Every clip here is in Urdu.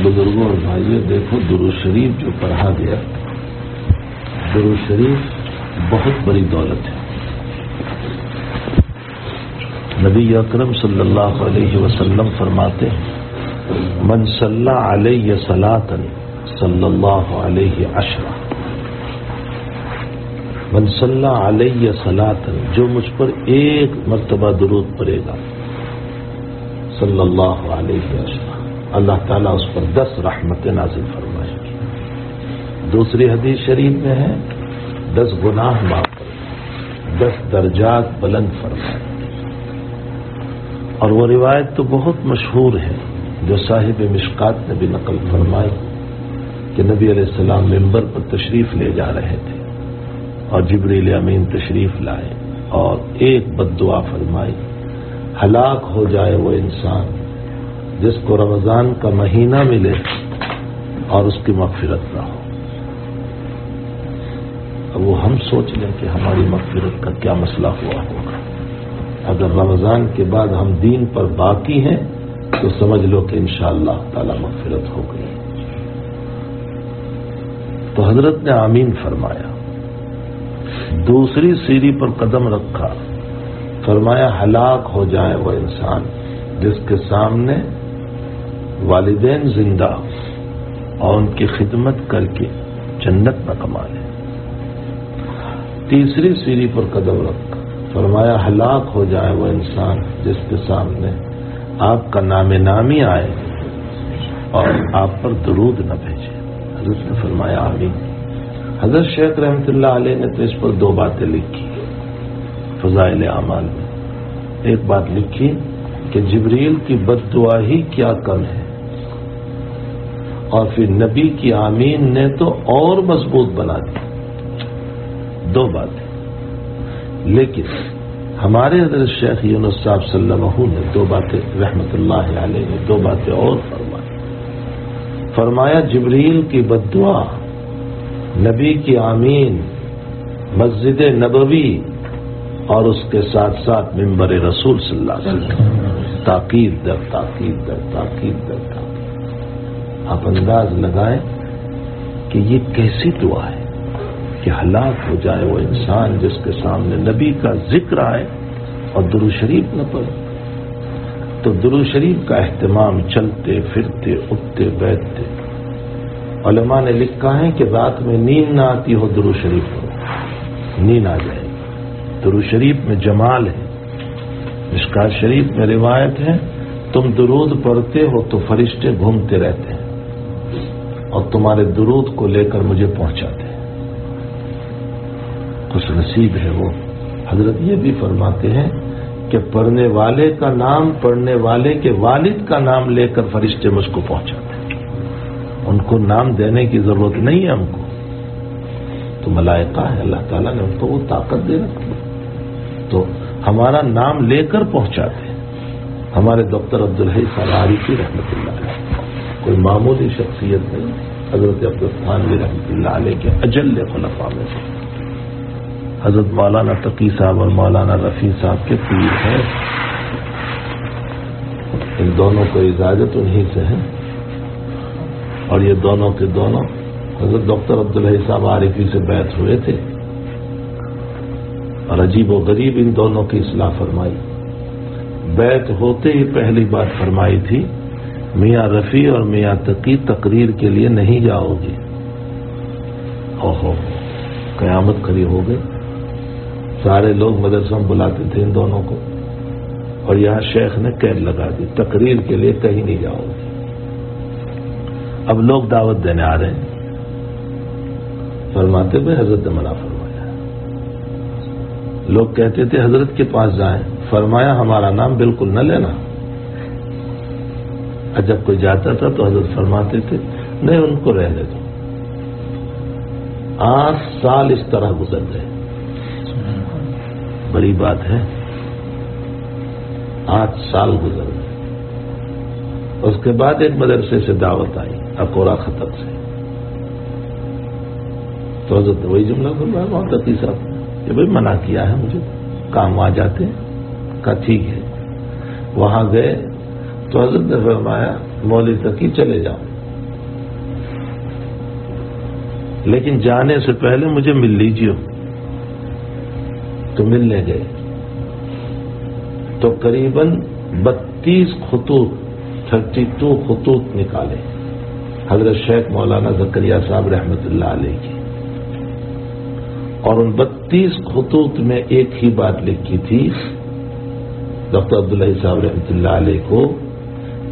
بزرگوں اور بھائیوں، دیکھو درود شریف جو پڑھا گیا، درود شریف بہت بڑی دولت ہے۔ نبی اکرم صلی اللہ علیہ وسلم فرماتے ہیں من صلی علیہ صلاۃ صلی اللہ علیہ عشرہ، من صلی علیہ صلاۃ، جو مجھ پر ایک مرتبہ درود پڑے گا، صلی اللہ علیہ عشرہ، اللہ تعالیٰ اس پر 10 رحمتیں نازل فرمائے گی۔ دوسری حدیث شریف میں ہے 10 گناہ معاف فرمائے، 10 درجات بلند فرمائے۔ اور وہ روایت تو بہت مشہور ہے جو صاحب مشکات نے بھی نقل فرمائی کہ نبی علیہ السلام منبر پر تشریف لے جا رہے تھے اور جبریل امین تشریف لائے اور ایک بد دعا فرمائی، ہلاک ہو جائے وہ انسان جس کو رمضان کا مہینہ ملے اور اس کی مغفرت نہ ہو۔ اب وہ ہم سوچ لیں کہ ہماری مغفرت کا کیا مسئلہ ہوا ہوگا۔ اگر رمضان کے بعد ہم دین پر باقی ہیں تو سمجھ لو کہ انشاءاللہ تعالی مغفرت ہو گئی۔ تو حضرت نے آمین فرمایا، دوسری سیڑھی پر قدم رکھا، فرمایا ہلاک ہو جائے وہ انسان جس کے سامنے والدین زندہ اور ان کی خدمت کر کے جنت نہ کما لے۔ تیسری سیڑھی پر قدم رکھا، فرمایا ہلاک ہو جائے وہ انسان جس کے سامنے آپ کا نام نامی آئے اور آپ پر درود نہ بھیجے۔ حضرت نے فرمایا آمین۔ حضرت شیخ رحمۃ اللہ علیہ نے تو اس پر 2 باتیں لکھی فضائل اعمال میں۔ ایک بات لکھی کہ جبریل کی بد دعا ہی کیا کم ہے، اور پھر نبی کی آمین نے تو اور مضبوط بنا دی۔ 2 باتیں، لیکن ہمارے حضرت شیخ یونس صاحب صلی اللہ علیہ وسلم نے 2 باتیں رحمت اللہ علیہ نے 2 باتیں اور فرمائی۔ فرمایا جبریل کی بد دعا، نبی کی آمین، مسجد نبوی اور اس کے ساتھ ساتھ منبر رسول صلی اللہ علیہ وسلم، تاکید در تاکید در تاکید در تاکید۔ آپ انداز لگائیں کہ یہ کیسی دعا ہے کہ ہلاک ہو جائے وہ انسان جس کے سامنے نبی کا ذکر آئے اور درود شریف نہ پڑھے۔ تو درود شریف کا اہتمام چلتے پھرتے اٹھتے بیٹھتے، علماء نے لکھا ہے کہ رات میں نیند نہ آتی ہو درود شریف پڑھو، نیند آ جائے گی۔ درود شریف میں جمال ہے۔ مشکات شریف میں روایت ہے تم درود پڑھتے ہو تو فرشتے گھومتے رہتے ہیں اور تمہارے درود کو لے کر مجھے پہنچاتے ہیں۔ خوش نصیب ہے وہ۔ حضرت یہ بھی فرماتے ہیں کہ پڑھنے والے کا نام پڑھنے والے کے والد کا نام لے کر فرشتے مجھ کو پہنچاتے ہیں۔ ان کو نام دینے کی ضرورت نہیں ہے ہم کو، تو ملائکہ ہے، اللہ تعالیٰ نے ان کو وہ طاقت دے رکھی ہے، تو ہمارا نام لے کر پہنچاتے ہیں۔ ہمارے ڈاکٹر عبدالحی صاحب عارفی رحمۃ اللہ علیہ کوئی معمولی شخصیت نہیں، حضرت عبدالثانوی رحمۃ اللہ علیہ کے اجل خلفاء میں سے حضرت مولانا تقی صاحب اور مولانا رفیع صاحب کے پیر ہیں۔ ان دونوں کو اجازت انہی سے ہے، اور یہ دونوں کے دونوں حضرت ڈاکٹر عبدالحی صاحب عارفی سے بیعت ہوئے تھے، اور عجیب و غریب ان دونوں کی اصلاح فرمائی۔ بیعت ہوتے ہی پہلی بات فرمائی تھی، میاں رفیع اور میاں تقی تقریر کے لیے نہیں جاؤ گے۔ اوہو، قیامت کھڑی ہو گئی۔ سارے لوگ مدرسوں میں بلاتے تھے ان دونوں کو، اور یہاں شیخ نے قید لگا دی، تقریر کے لیے کہیں نہیں جاؤ گے۔ اب لوگ دعوت دینے آ رہے ہیں، فرماتے ہوئے حضرت نے منع فرمایا۔ لوگ کہتے تھے حضرت کے پاس جائیں، فرمایا ہمارا نام بالکل نہ لینا۔ جب کوئی جاتا تھا تو حضرت فرماتے تھے نہیں، ان کو رہنے دو۔ 8 سال اس طرح گزر گئے، بڑی بات ہے، 8 سال گزر گئے۔ اس کے بعد ایک مدرسے سے دعوت آئی اکورا خطر سے، تو حضرت وہی جملہ فرمایا وہاں تقی صاحب کہ بھائی منع کیا ہے مجھے، کام آ جاتے ہیں۔ کہا ٹھیک ہے۔ وہاں گئے تو حضرت نے فرمایا مولوی تقی چلے جاؤ، لیکن جانے سے پہلے مجھے مل لیجیے. تو ملنے گئے تو قریباً 32 خطوط 32 خطوط نکالے حضرت شیخ مولانا زکریا صاحب رحمۃ اللہ علیہ کی، اور ان 32 خطوط میں ایک ہی بات لکھی تھی ڈاکٹر عبداللہ صاحب رحمۃ اللہ علیہ کو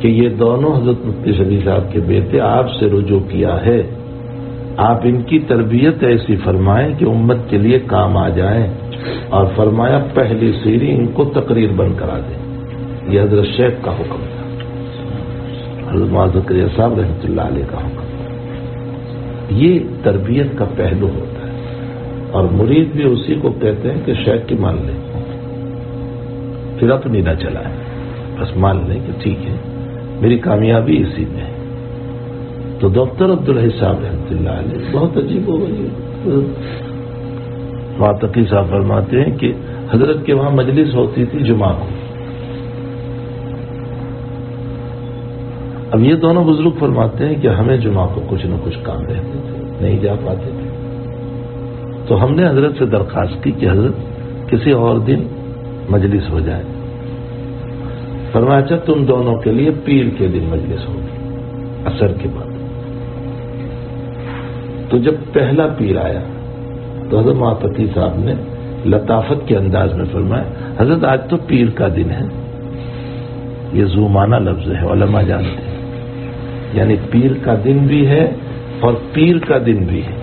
کہ یہ دونوں حضرت مفتی شفیع صاحب کے بیٹے آپ سے رجوع کیا ہے، آپ ان کی تربیت ایسی فرمائیں کہ امت کے لیے کام آ جائیں، اور فرمایا پہلی سیڑھی ان کو تقریر بند کرا دیں. یہ حضرت شیخ کا حکم تھا، حضرت مولانا زکریا صاحب رحمۃ اللہ علیہ کا حکم تھا. یہ تربیت کا پہلو ہوتا ہے، اور مرید بھی اسی کو کہتے ہیں کہ شیخ کی مان لیں، پھر اپنی نہ چلائیں، بس مان لیں کہ ٹھیک ہے میری کامیابی اسی میں ہے. تو ڈاکٹر عبداللہ صاحب رحمۃ اللہ علیہ بہت عجیب ہو گئی. ماتقی صاحب فرماتے ہیں کہ حضرت کے وہاں مجلس ہوتی تھی جمعہ کو. اب یہ دونوں بزرگ فرماتے ہیں کہ ہمیں جمعہ کو کچھ نہ کچھ کام رہتے تھے، نہیں جا پاتے تھے. تو ہم نے حضرت سے درخواست کی کہ حضرت کسی اور دن مجلس ہو جائے. فرمایا اچھا تم دونوں کے لیے پیر کے دن مجلس ہوگی عصر کے بعد. تو جب پہلا پیر آیا تو حضرت ماتقی صاحب نے لطافت کے انداز میں فرمایا حضرت آج تو پیر کا دن ہے. یہ زومانہ لفظ ہے، علماء جانتے ہیں، یعنی پیر کا دن بھی ہے اور پیر کا دن بھی ہے.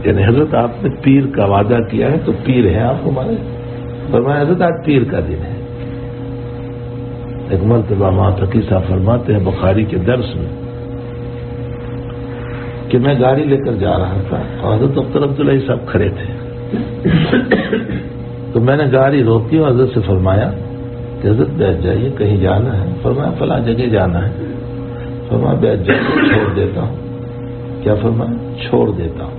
یعنی حضرت آپ نے پیر کا وعدہ کیا ہے تو پیر ہیں آپ ہمارے. فرمایا حضرت آج پیر کا دن ہے. ایک مرتبہ ماتقی صاحب فرماتے ہیں بخاری کے درس میں کہ میں گاڑی لے کر جا رہا تھا اور حضرت ڈاکٹر عبداللہ صاحب کھڑے تھے. تو میں نے گاڑی روکی اور حضرت سے فرمایا کہ حضرت بیٹھ جائیے کہیں جانا ہے. فرمایا فلاں جگہ جانا ہے. فرمایا بیٹھ جائیے چھوڑ دیتا ہوں. کیا فرمایا؟ چھوڑ دیتا ہوں.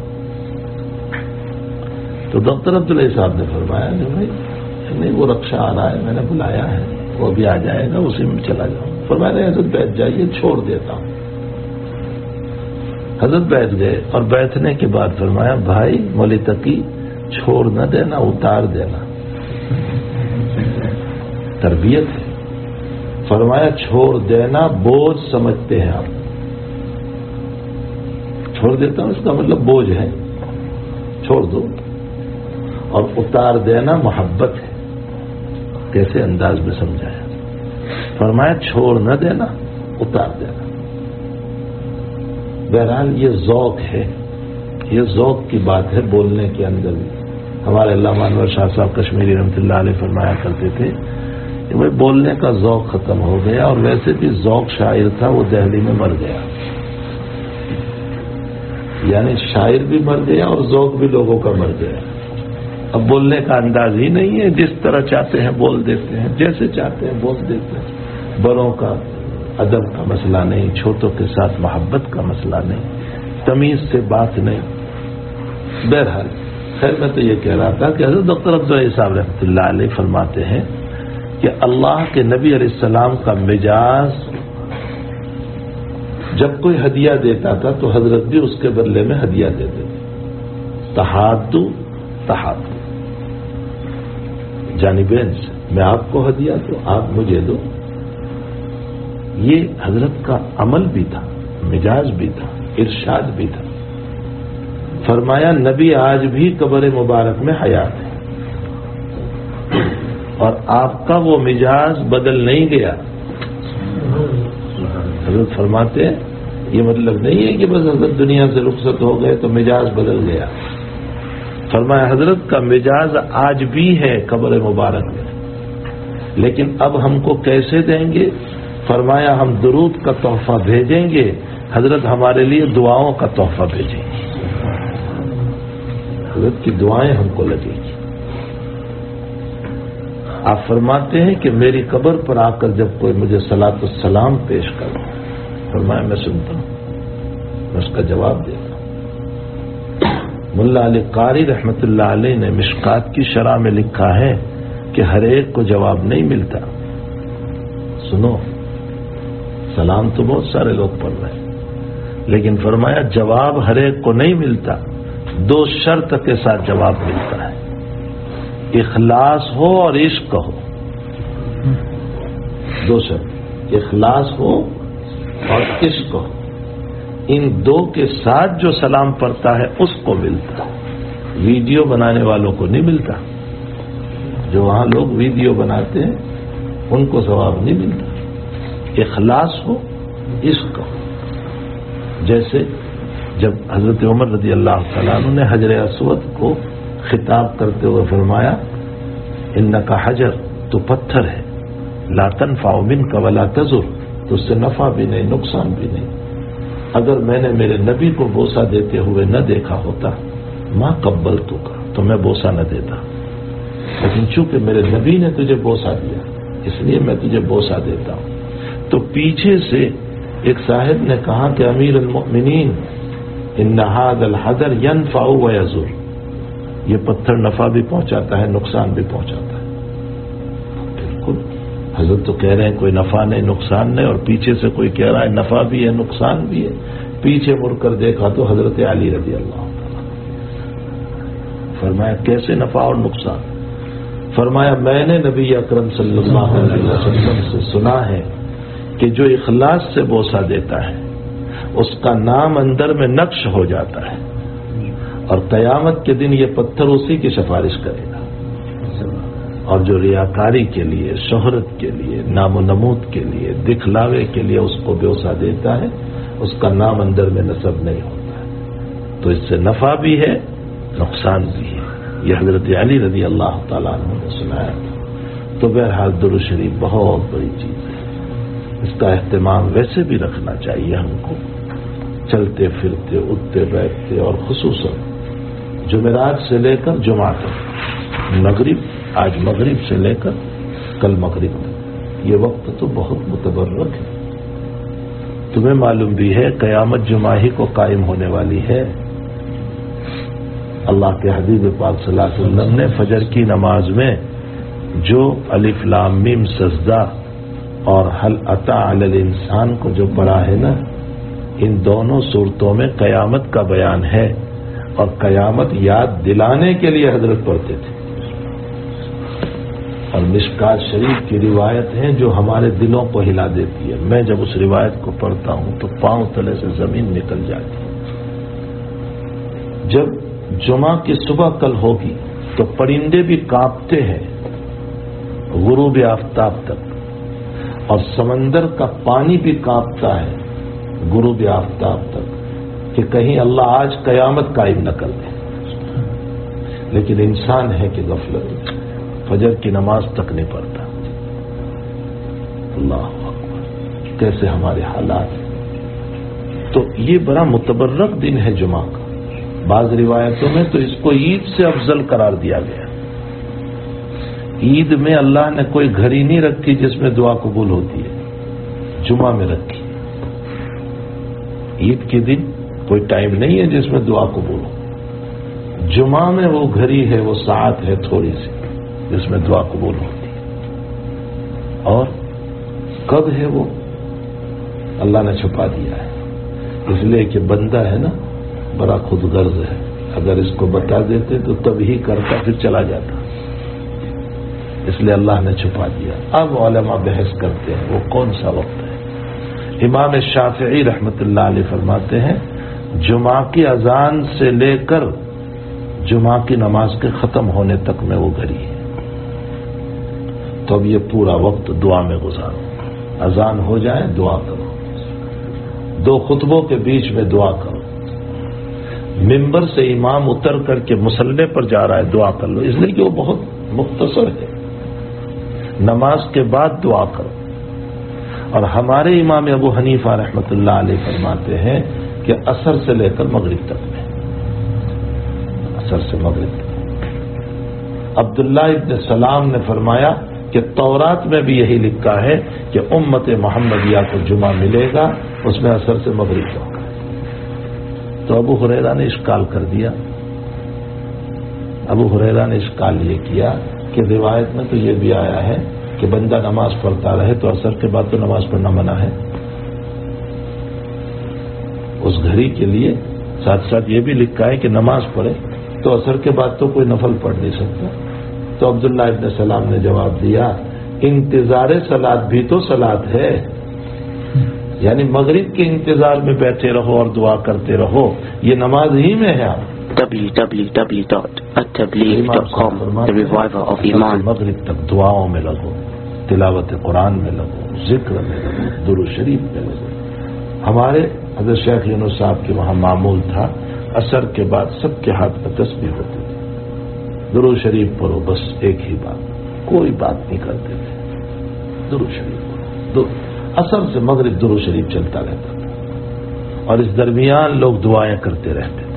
تو ڈاکٹر عبداللہ صاحب نے فرمایا نہیں وہ رکشا آ رہا ہے میں نے بلایا ہے وہ بھی آ جائے گا اسی میں چلا جاؤں. فرمایا نہیں حضرت بیٹھ جائیے چھوڑ دیتا ہوں. حضرت بیٹھ گئے اور بیٹھنے کے بعد فرمایا بھائی مولی تقی چھوڑ نہ دینا اتار دینا. تربیت ہے. فرمایا چھوڑ دینا بوجھ سمجھتے ہیں آپ. چھوڑ دیتا ہوں اس کا مطلب بوجھ ہے، چھوڑ دو. اور اتار دینا محبت ہے. کیسے انداز میں سمجھایا. فرمایا چھوڑ نہ دینا اتار دینا. بہرحال یہ ذوق ہے، یہ ذوق کی بات ہے بولنے کے اندر بھی. ہمارے علامہ انور شاہ صاحب کشمیری رحمۃ اللہ علیہ فرمایا کرتے تھے کہ وہ بولنے کا ذوق ختم ہو گیا، اور ویسے بھی ذوق شاعر تھا وہ دہلی میں مر گیا. یعنی شاعر بھی مر گیا اور ذوق بھی لوگوں کا مر گیا. اب بولنے کا انداز ہی نہیں ہے، جس طرح چاہتے ہیں بول دیتے ہیں، جیسے چاہتے ہیں بول دیتے ہیں. بڑوں کا ادب کا مسئلہ نہیں، چھوٹوں کے ساتھ محبت کا مسئلہ نہیں، تمیز سے بات نہیں. بہرحال خیر میں تو یہ کہہ رہا تھا کہ حضرت ڈاکٹر عبداللہ صاحب رحمۃ اللہ علیہ فرماتے ہیں کہ اللہ کے نبی علیہ السلام کا مزاج جب کوئی ہدیہ دیتا تھا تو حضرت بھی اس کے بدلے میں ہدیہ دیتے تھے. تحادو جانبین سے، میں آپ کو ہدیہ دوں آپ مجھے دو. یہ حضرت کا عمل بھی تھا، مزاج بھی تھا، ارشاد بھی تھا. فرمایا نبی آج بھی قبر مبارک میں حیات ہے اور آپ کا وہ مزاج بدل نہیں گیا. حضرت فرماتے ہیں یہ مطلب نہیں ہے کہ بس حضرت دنیا سے رخصت ہو گئے تو مزاج بدل گیا. فرمایا حضرت کا مزاج آج بھی ہے قبر مبارک میں، لیکن اب ہم کو کیسے دیں گے؟ فرمایا ہم درود کا تحفہ بھیجیں گے، حضرت ہمارے لیے دعاؤں کا تحفہ بھیجیں گے. حضرت کی دعائیں ہم کو لگیں گی. آپ فرماتے ہیں کہ میری قبر پر آ کر جب کوئی مجھے صلاۃ السلام پیش کرے، فرمایا میں سنتا ہوں، میں اس کا جواب دیتا ہوں. ملا علی قاری رحمت اللہ علیہ نے مشکات کی شرح میں لکھا ہے کہ ہر ایک کو جواب نہیں ملتا. سنو، سلام تو بہت سارے لوگ پڑھ رہے ہیں، لیکن فرمایا جواب ہر ایک کو نہیں ملتا، 2 شرط کے ساتھ جواب ملتا ہے، اخلاص ہو اور عشق ہو، 2 شرط، اخلاص ہو اور عشق ہو، ان 2 کے ساتھ جو سلام پڑھتا ہے اس کو ملتا ہے، ویڈیو بنانے والوں کو نہیں ملتا، جو وہاں لوگ ویڈیو بناتے ہیں ان کو ثواب نہیں ملتا، اخلاص ہو عشق ہو۔ جیسے جب حضرت عمر رضی اللہ تعالیٰ عنہ نے حجر اسود کو خطاب کرتے ہوئے فرمایا انکا حجر، تو پتھر ہے، لا تنفع منک ولا تضر، تو اس سے نفع بھی نہیں نقصان بھی نہیں، اگر میں نے میرے نبی کو بوسہ دیتے ہوئے نہ دیکھا ہوتا ما قبلتک، تو میں بوسہ نہ دیتا، لیکن چونکہ میرے نبی نے تجھے بوسہ دیا اس لیے میں تجھے بوسہ دیتا ہوں۔ تو پیچھے سے ایک صاحب نے کہا کہ امیر المؤمنین ان ھذا الحجر ينفع ويضر، یہ پتھر نفع بھی پہنچاتا ہے نقصان بھی پہنچاتا ہے۔ بالکل حضرت تو کہہ رہے ہیں کوئی نفع نہیں نقصان نہیں، اور پیچھے سے کوئی کہہ رہا ہے نفع بھی ہے نقصان بھی ہے، پیچھے مڑ کر دیکھا تو حضرت علی رضی اللہ عنہ، فرمایا کیسے نفع اور نقصان؟ فرمایا میں نے نبی اکرم صلی اللہ علیہ وسلم سے سنا ہے کہ جو اخلاص سے بوسہ دیتا ہے اس کا نام اندر میں نقش ہو جاتا ہے، اور قیامت کے دن یہ پتھر اسی کی سفارش کرے گا، اور جو ریاکاری کے لیے، شہرت کے لیے، نام و نمود کے لیے، دکھلاوے کے لیے اس کو بوسہ دیتا ہے اس کا نام اندر میں نصب نہیں ہوتا ہے، تو اس سے نفع بھی ہے نقصان بھی ہے، یہ حضرت علی رضی اللہ تعالیٰ عنہ نے سنایا تھا۔ تو بہرحال درود شریف بہت بڑی چیز ہے، اس کا اہتمام ویسے بھی رکھنا چاہیے ہم کو، چلتے پھرتے اٹھتے بیٹھتے، اور خصوصاً جمعرات سے لے کر جمعہ تک، مغرب آج مغرب سے لے کر کل مغرب تک، یہ وقت تو بہت متبرک ہے۔ تمہیں معلوم بھی ہے قیامت جمعہ ہی کو قائم ہونے والی ہے۔ اللہ کے حبیب پاک صلی اللہ علیہ وسلم نے فجر کی نماز میں جو الف لام میم سجدہ اور حل اتی علی الانسان کو جو پڑھا ہے نا، ان دونوں صورتوں میں قیامت کا بیان ہے، اور قیامت یاد دلانے کے لیے حضرت پڑھتے تھے، اور مشکات شریف کی روایت ہیں جو ہمارے دلوں کو ہلا دیتی ہے، میں جب اس روایت کو پڑھتا ہوں تو پاؤں تلے سے زمین نکل جاتی ہے۔ جب جمعہ کی صبح کل ہوگی تو پرندے بھی کانپتے ہیں غروب آفتاب تک، اور سمندر کا پانی بھی کانپتا ہے غروب آفتاب تک، کہ کہیں اللہ آج قیامت قائم نہ کر دے، لیکن انسان ہے کہ غفلت، فجر کی نماز تک نہیں پڑھتا۔ اللہ اکبر، کیسے ہمارے حالات۔ تو یہ بڑا متبرک دن ہے جمعہ کا، بعض روایتوں میں تو اس کو عید سے افضل قرار دیا گیا۔ عید میں اللہ نے کوئی گھڑی نہیں رکھی جس میں دعا قبول ہوتی ہے، جمعہ میں رکھی۔ عید کے دن کوئی ٹائم نہیں ہے جس میں دعا قبول ہو، جمعہ میں وہ گھڑی ہے، وہ ساعت ہے تھوڑی سی جس میں دعا قبول ہوتی ہے، اور کب ہے وہ اللہ نے چھپا دیا ہے، اس لیے کہ بندہ ہے نا بڑا خود غرض ہے، اگر اس کو بتا دیتے تو تب ہی کرتا پھر چلا جاتا، اس لیے اللہ نے چھپا دیا۔ اب علماء بحث کرتے ہیں وہ کون سا وقت ہے۔ امام شافعی رحمت اللہ علیہ فرماتے ہیں جمعہ کی اذان سے لے کر جمعہ کی نماز کے ختم ہونے تک میں وہ گھڑی ہے، تو اب یہ پورا وقت دعا میں گزارو، اذان ہو جائے دعا کرو، 2 خطبوں کے بیچ میں دعا کرو، ممبر سے امام اتر کر کے مصلی پر جا رہا ہے دعا کر لو، اس لیے کہ وہ بہت مختصر ہے، نماز کے بعد دعا کرو۔ اور ہمارے امام ابو حنیفہ رحمۃ اللہ علیہ فرماتے ہیں کہ عصر سے لے کر مغرب تک میں، عصر سے مغرب تک۔ عبداللہ ابن سلام نے فرمایا کہ تورات میں بھی یہی لکھا ہے کہ امت محمدیہ کو جمعہ ملے گا، اس میں عصر سے مغرب تک۔ تو ابو ہریرہ نے اشکال کر دیا، ابو ہریرہ نے اشکال یہ کیا کہ روایت میں تو یہ بھی آیا ہے کہ بندہ نماز پڑھتا رہے تو عصر کے بعد تو نماز پڑھنا منع ہے۔ اس گھڑی کے لیے ساتھ ساتھ یہ بھی لکھا ہے کہ نماز پڑھے تو عصر کے بعد تو کوئی نفل پڑھ نہیں سکتا. تو عبداللہ ابن سلام نے جواب دیا انتظار صلاۃ بھی تو صلاۃ ہے، یعنی مغرب کے انتظار میں بیٹھے رہو اور دعا کرتے رہو، یہ نماز ہی میں ہے. آپ www.attableek.com The Reviver of Iman. مغرب تک دعاؤں میں لگو، تلاوت قرآن میں لگو، ذکر میں لگو، درود شریف میں لگو. ہمارے حضرت شیخ یونس صاحب کے وہاں معمول تھا عصر کے بعد سب کے ہاتھ میں تسبیح ہوتی تھی، درود شریف پڑھو، بس ایک ہی بات، کوئی بات نہیں کرتے تھے، درود شریف پڑھو. عصر سے مغرب درود شریف چلتا رہتا تھا اور اس درمیان لوگ دعائیں کرتے رہتے تھے.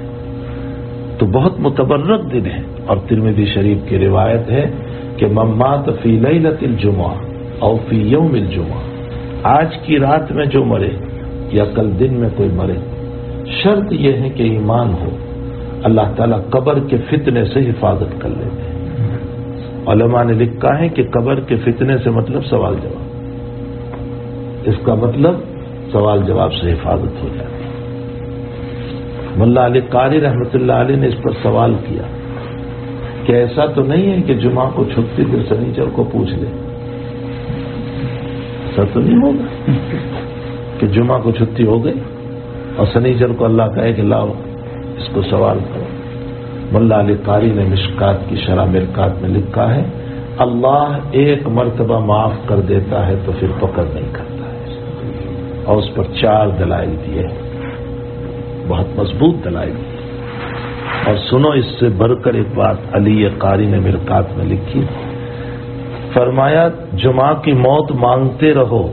تو بہت متبرک دن ہے. اور ترمذی شریف کی روایت ہے کہ من مات فی لیلۃ الجمعہ او فی یوم الجمعہ، آج کی رات میں جو مرے یا کل دن میں کوئی مرے، شرط یہ ہے کہ ایمان ہو، اللہ تعالیٰ قبر کے فتنے سے حفاظت کر لیتے ہیں. علماء نے لکھا ہے کہ قبر کے فتنے سے مطلب سوال جواب، اس کا مطلب سوال جواب سے حفاظت ہو جاتی ہے. ملا علی قاری رحمۃ اللہ علیہ نے اس پر سوال کیا کہ ایسا تو نہیں ہے کہ جمعہ کو چھٹی پھر سنیچر کو پوچھ لے، ایسا تو نہیں ہوگا کہ جمعہ کو چھٹی ہو گئی اور سنیچر کو اللہ کہے کہ لاؤ اس کو سوال کرو. ملا علی قاری نے مشکات کی شرح مرکات میں لکھا ہے اللہ ایک مرتبہ معاف کر دیتا ہے تو پھر پکڑ نہیں کرتا ہے، اور اس پر 4 دلائل دیے، بہت مضبوط دلائل دیے. اور سنو اس سے بڑھ کر ایک بات علی قاری نے مرکات میں لکھی، فرمایا جمعہ کی موت مانگتے رہو،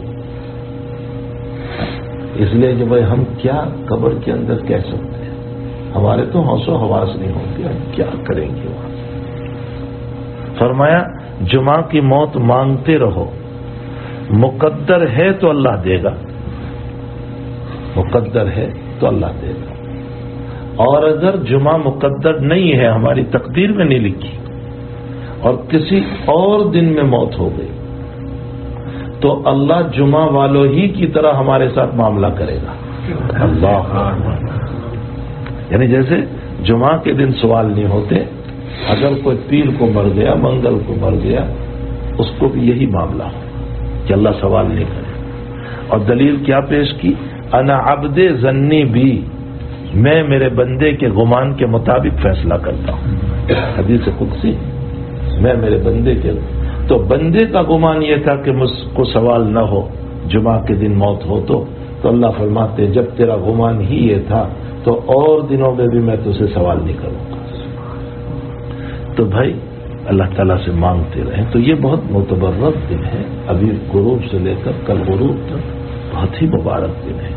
اس لیے کہ بھائی ہم کیا قبر کے اندر کہہ سکتے ہیں، ہمارے تو ہوش و حواس نہیں ہوتی، ہم کیا کریں گے وہاں. فرمایا جمعہ کی موت مانگتے رہو، مقدر ہے تو اللہ دے گا، مقدر ہے تو اللہ دے گا. اور اگر جمعہ مقدر نہیں ہے، ہماری تقدیر میں نہیں لکھی، اور کسی اور دن میں موت ہو گئی تو اللہ جمعہ والوں ہی کی طرح ہمارے ساتھ معاملہ کرے گا. اللہ، یعنی جیسے جمعہ کے دن سوال نہیں ہوتے، اگر کوئی پیر کو مر گیا، منگل کو مر گیا، اس کو بھی یہی معاملہ ہو کہ اللہ سوال نہیں کرے. اور دلیل کیا پیش کی، انا عبد ظنی بھی، میں میرے بندے کے گمان کے مطابق فیصلہ کرتا ہوں. حدیث قدسی، میں میرے بندے کے، تو بندے کا گمان یہ تھا کہ مجھ کو سوال نہ ہو، جمعہ کے دن موت ہو تو اللہ فرماتے جب تیرا گمان ہی یہ تھا تو اور دنوں میں بھی میں تجھے سوال نہیں کروں گا. تو بھائی اللہ تعالیٰ سے مانگتے رہیں. تو یہ بہت متبرک دن ہے، ابھی غروب سے لے کر کل غروب تک بہت ہی مبارک دن ہے.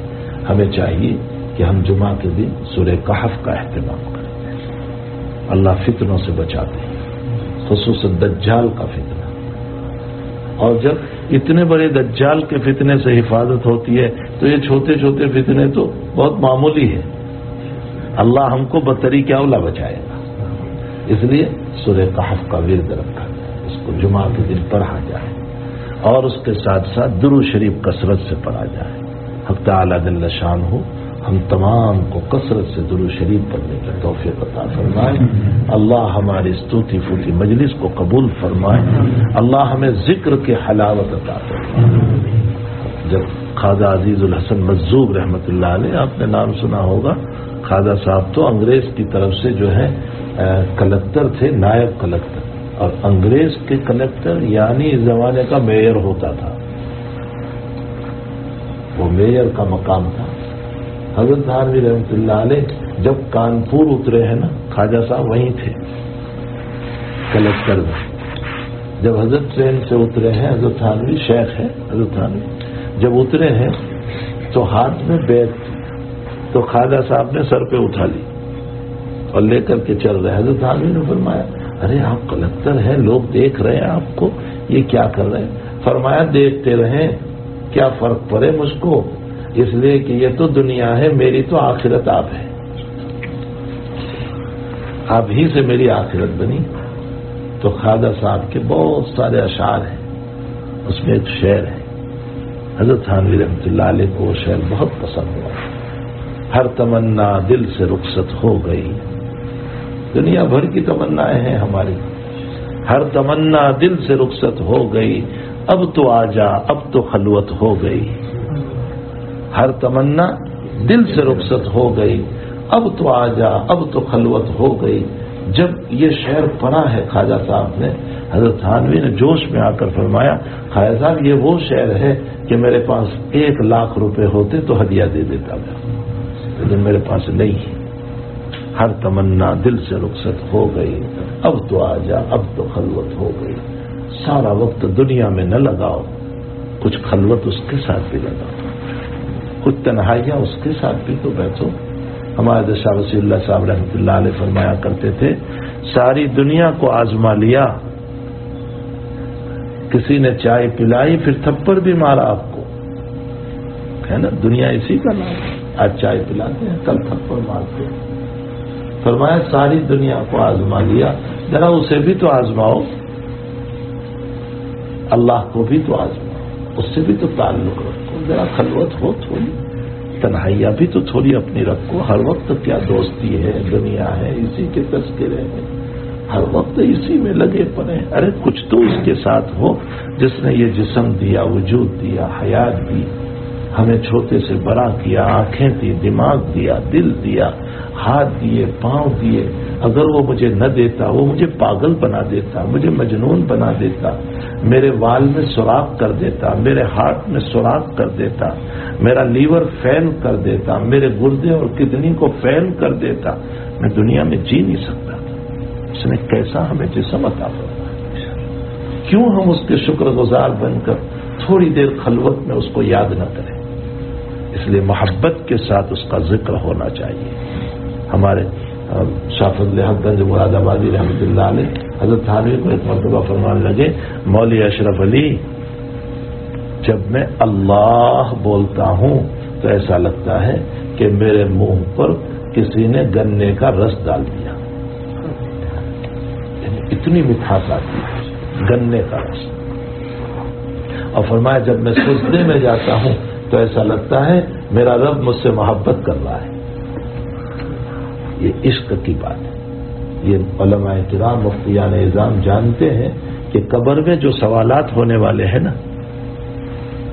ہمیں چاہیے کہ ہم جمعہ کے دن سورہ کہف کا اہتمام کریں. اللہ فتنوں سے بچاتے ہیں، خصوصاً دجال کا فتنہ. اور جب اتنے بڑے دجال کے فتنے سے حفاظت ہوتی ہے تو یہ چھوٹے چھوٹے فتنے تو بہت معمولی ہے. اللہ ہم کو بطریق اولا بچائے گا. اس لیے سورہ کہف کا ورد رکھا جائے، اس کو جمعہ کے دن پڑھا جائے، اور اس کے ساتھ ساتھ درود شریف کثرت سے پڑھا جائے. حق تعالی جل شانہ ہم تمام کو کثرت سے درود شریف پڑھنے کی توفیق عطا فرمائے. اللہ ہماری اس ٹوٹی پھوٹی مجلس کو قبول فرمائے. اللہ ہمیں ذکر کے حلاوت عطا فرمائے. جب خواجہ عزیز الحسن مجذوب رحمۃ اللہ علیہ، آپ نے نام سنا ہوگا، خواجہ صاحب تو انگریز کی طرف سے جو ہے کلکٹر تھے، نائب کلکٹر، اور انگریز کے کلکٹر یعنی اس زمانے کا میئر ہوتا تھا، وہ میئر کا مقام تھا. حضرت تھانوی رحمۃ اللہ علیہ جب کانپور اترے ہیں نا، خواجہ صاحب وہیں تھے کلکٹر میں. جب حضرت ٹرین سے اترے ہیں، حضرت تھانوی شیخ ہے، حضرت تھانوی جب اترے ہیں تو ہاتھ میں بیگ تھی، تو خواجہ صاحب نے سر پہ اٹھا لی اور لے کر کے چل رہے. حضرت تھانوی نے فرمایا ارے آپ کلکٹر ہیں، لوگ دیکھ رہے ہیں آپ کو، یہ کیا کر رہے ہیں؟ فرمایا دیکھتے رہیں، کیا فرق پڑے مجھ کو، اس لیے کہ یہ تو دنیا ہے، میری تو آخرت آپ ہے، آپ ہی سے میری آخرت بنی. تو خواجہ صاحب کے بہت سارے اشعار ہیں، اس میں ایک شعر ہے، حضرت تھانوی رحمۃ اللہ علیہ کو وہ شعر بہت پسند ہوا. ہر تمنا دل سے رخصت ہو گئی. دنیا بھر کی تمنائیں ہیں ہماری، ہر تمنا دل سے رخصت ہو گئی. اب تو آ جا، اب تو خلوت ہو گئی. ہر تمنا دل سے رخصت ہو گئی، اب تو آ جا، اب تو خلوت ہو گئی. جب یہ شعر پڑھا ہے خواجہ صاحب نے، حضرت تھانوی نے جوش میں آ کر فرمایا، خواجہ صاحب یہ وہ شعر ہے کہ میرے پاس 1,00,000 روپے ہوتے تو ہدیہ دے دیتا تھا، لیکن میرے پاس نہیں ہے. ہر تمنا دل سے رخصت ہو گئی، اب تو آ جا، اب تو خلوت ہو گئی. سارا وقت دنیا میں نہ لگاؤ، کچھ خلوت اس کے ساتھ بھی لگاؤ، کچھ تنہائیاں اس کے ساتھ بھی تو بیٹھو. ہمارے شاہ وسیع اللہ صاحب رحمۃ اللہ علیہ فرمایا کرتے تھے، ساری دنیا کو آزما لیا، کسی نے چائے پلائی پھر تھپڑ بھی مارا آپ کو، ہے نا، دنیا اسی کا نام ہے. آج چائے پلاتے ہیں، کل تھپڑ مارتے ہیں. فرمایا ساری دنیا کو آزما لیا، ذرا اسے بھی تو آزماؤ، اللہ کو بھی تو آزماؤ، اس سے بھی تو تعلق رکھو. ذرا خلوت ہو تھوڑی، تنہائیاں بھی تو تھوڑی اپنی رکھو. ہر وقت کیا دوستی ہے، دنیا ہے، اسی کے تذکرے ہیں، ہر وقت اسی میں لگے پڑے. ارے کچھ تو اس کے ساتھ ہو جس نے یہ جسم دیا، وجود دیا، حیات دی، ہمیں چھوٹے سے بڑا کیا، آنکھیں دی، دماغ دیا، دل دیا، ہاتھ دیے، پاؤں دیے. اگر وہ مجھے نہ دیتا، وہ مجھے پاگل بنا دیتا، مجھے مجنون بنا دیتا، میرے وال میں سوراخ کر دیتا، میرے ہارٹ میں سوراخ کر دیتا، میرا لیور فیل کر دیتا، میرے گردے اور کڈنی کو فیل کر دیتا، میں دنیا میں جی نہیں سکتا. اس نے کیسا ہمیں جسم عطا فرمایا، کیوں ہم اس کے شکر گزار بن کر تھوڑی دیر خلوت میں اس کو یاد نہ کریں. اس لیے محبت کے ساتھ اس کا ذکر ہونا چاہیے. ہمارے شاہ فضل حق گنج مراد آبادی رحمۃ اللہ علیہ حضرت تھانوی کو ایک مرتبہ فرمانے لگے، مولوی اشرف علی، جب میں اللہ بولتا ہوں تو ایسا لگتا ہے کہ میرے منہ پر کسی نے گنے کا رس ڈال دیا، یعنی اتنی مٹھاس آتی ہے گنے کا رس. اور فرمایا جب میں سجدے میں جاتا ہوں تو ایسا لگتا ہے میرا رب مجھ سے محبت کر رہا ہے. یہ عشق کی بات ہے. یہ علماء کرام مفتیان اعظام جانتے ہیں کہ قبر میں جو سوالات ہونے والے ہیں نا،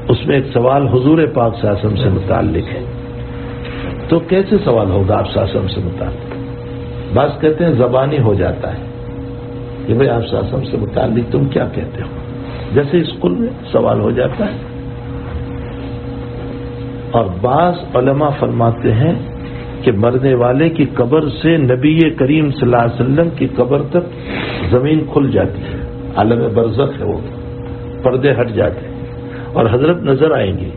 اس میں ایک سوال حضور پاک صلی اللہ علیہ وسلم سے متعلق ہے. تو کیسے سوال ہوگا آپ صلی اللہ علیہ وسلم سے متعلق؟ بعض کہتے ہیں زبانی ہو جاتا ہے کہ بھئی آپ صلی اللہ علیہ وسلم سے متعلق تم کیا کہتے ہو، جیسے اسکول میں سوال ہو جاتا ہے. اور بعض علماء فرماتے ہیں کہ مرنے والے کی قبر سے نبی کریم صلی اللہ علیہ وسلم کی قبر تک زمین کھل جاتی ہے، عالم برزخ ہے، وہ پردے ہٹ جاتے ہیں اور حضرت نظر آئیں گی.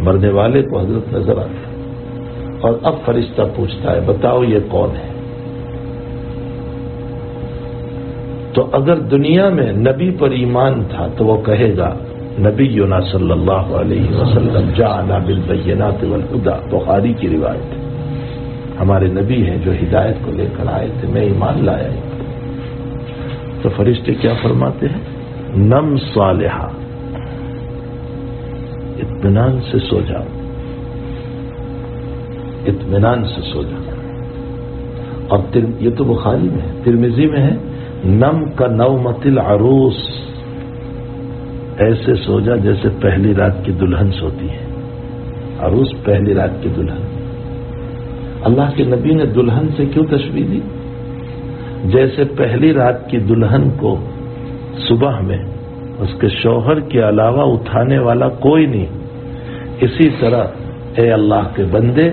مرنے والے کو حضرت نظر آتے ہیں اور اب فرشتہ پوچھتا ہے بتاؤ یہ کون ہے. تو اگر دنیا میں نبی پر ایمان تھا تو وہ کہے گا نبینا صلی اللہ علیہ وسلم جاءنا بالبینات والہدی، بخاری کی روایت ہے، ہمارے نبی ہیں جو ہدایت کو لے کر آئے تھے، میں ایمان لایا. تو فرشتے کیا فرماتے ہیں؟ نم صالحہ، اطمینان سے سو جاؤ، اطمینان سے سو جاؤ. اور یہ تو بخاری میں ہے، ترمذی میں ہے، نم کا نومت العروس، ایسے سو جا جیسے پہلی رات کی دلہن سوتی ہے. عروس پہلی رات کی دلہن. اللہ کے نبی نے دلہن سے کیوں تشبیہ دی؟ جیسے پہلی رات کی دلہن کو صبح میں اس کے شوہر کے علاوہ اٹھانے والا کوئی نہیں، اسی طرح اے اللہ کے بندے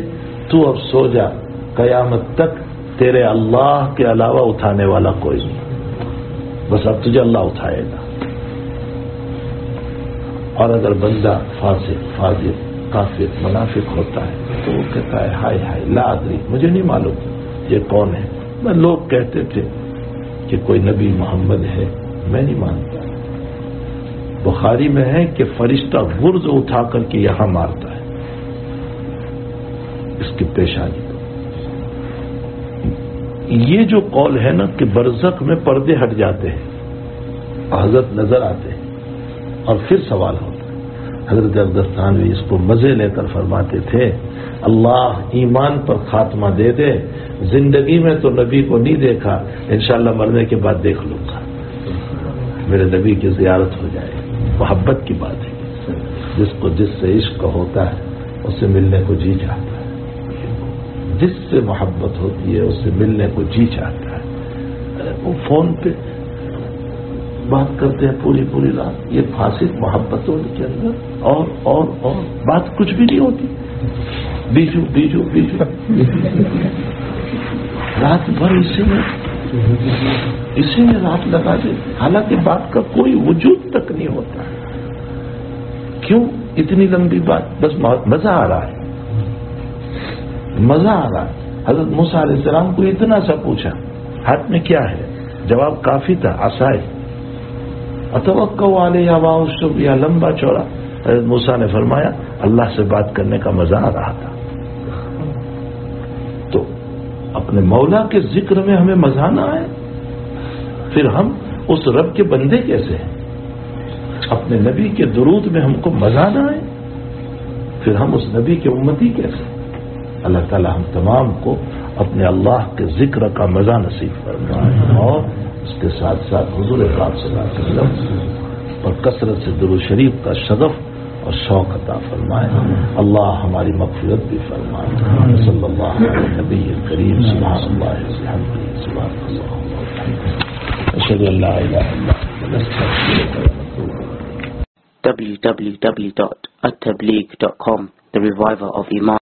تو اب سو جا، قیامت تک تیرے اللہ کے علاوہ اٹھانے والا کوئی نہیں، بس اب تجھے اللہ اٹھائے گا. اور اگر بندہ فاسق، فاجر، کافر، منافق ہوتا ہے تو وہ کہتا ہے ہائے ہائے لا ادری، مجھے نہیں معلوم یہ کون ہے. میں لوگ کہتے تھے کہ کوئی نبی محمد ہے، میں نہیں مانتا. بخاری میں ہے کہ فرشتہ غرز اٹھا کر کے یہاں مارتا ہے اس کی پیشانی کو. یہ جو قول ہے نا کہ برزخ میں پردے ہٹ جاتے ہیں، حضرت نظر آتے ہیں اور پھر سوال ہوتا ہے. حضرت اقدس تھانوی اس کو مزے لے کر فرماتے تھے، اللہ ایمان پر خاتمہ دے دے، زندگی میں تو نبی کو نہیں دیکھا، انشاءاللہ مرنے کے بعد دیکھ لوں گا، میرے نبی کی زیارت ہو جائے۔ محبت کی بات ہے، جس کو جس سے عشق ہوتا ہے اس سے ملنے کو جی چاہتا ہے، جس سے محبت ہوتی ہے اس سے ملنے کو جی چاہتا ہے۔ وہ فون پہ بات کرتے ہیں پوری رات، یہ فاسد محبتوں کے اندر اور بات کچھ بھی نہیں ہوتی، بیجو رات بھر اسی میں رات لگا دے، حالانکہ بات کا کوئی وجود تک نہیں ہوتا۔ کیوں اتنی لمبی بات؟ بس مزہ آ رہا ہے، مزہ آ رہا ہے۔ حضرت موسیٰ علیہ السلام کو اتنا سا پوچھا، ہاتھ میں کیا ہے؟ جواب کافی تھا، عصائے۔ اتوقع علیہ واؤ، یا لمبا چوڑا۔ حضرت موسیٰ نے فرمایا اللہ سے بات کرنے کا مزہ آ رہا تھا۔ تو اپنے مولا کے ذکر میں ہمیں مزہ نہ آئے، پھر ہم اس رب کے بندے کیسے ہیں؟ اپنے نبی کے درود میں ہم کو مزہ نہ آئے، پھر ہم اس نبی کے امتی کیسے؟ اللہ تعالی ہم تمام کو اپنے اللہ کے ذکر کا مزہ نصیب فرمائے، اور اس کے ساتھ ساتھ حضور پاک صلی اللہ علیہ وسلم اور کثرت سے درود شریف کا شغف اور شوق عطا فرمائے۔ اللہ ہماری مغفرت بھی فرمائے۔ صلی اللہ علیہ نبی کریم، سبحان اللہ وبحمدہ، سبحان اللہ وبحمدہ، اشہد ان لا الہ الا انت، استغفرک و اتوب الیک۔ www.attableek.com, the reviver of Iman.